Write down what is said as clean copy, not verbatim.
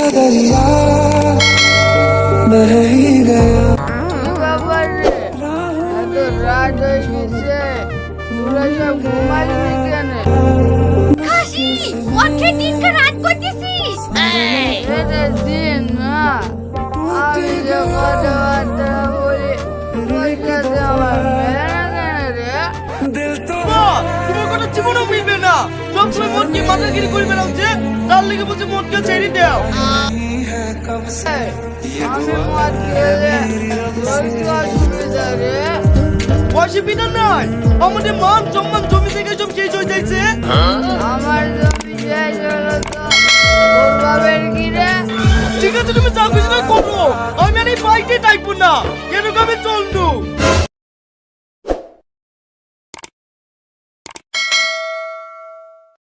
का दरिया बह ही गया। বাবা রে, এত রাত হয়ে গেছে, তোরা সব ঘুমাসনি কেন? খাসি ওঠে দিনকে রাত করতেছিস এটা দিন না, আমি যে কথাবার্তা বলি ওই সাথে আমার মেলে না কেন রে? दिल तो তোমার কথা জীবনও মিলবে না। সবসময় মনকে মাথাগিরি করে বেড়াচ্ছে, তার লেগে বলছে মনকে ছেড়ে দাও। है कब से আমি মদ খেলে তোর কি অসুবিধা রে? অসুবিধা নাই, আমাদের মান সম্মান জমি থেকে সব শেষ হয়ে যাচ্ছে। আমার জমি শেষ হলো তো তোর বাবের কি রে? ঠিক আছে তুমি যা খুশি তাই করো, আমি আর এই বাইকে থাকবো না, কেন কবে চলনু।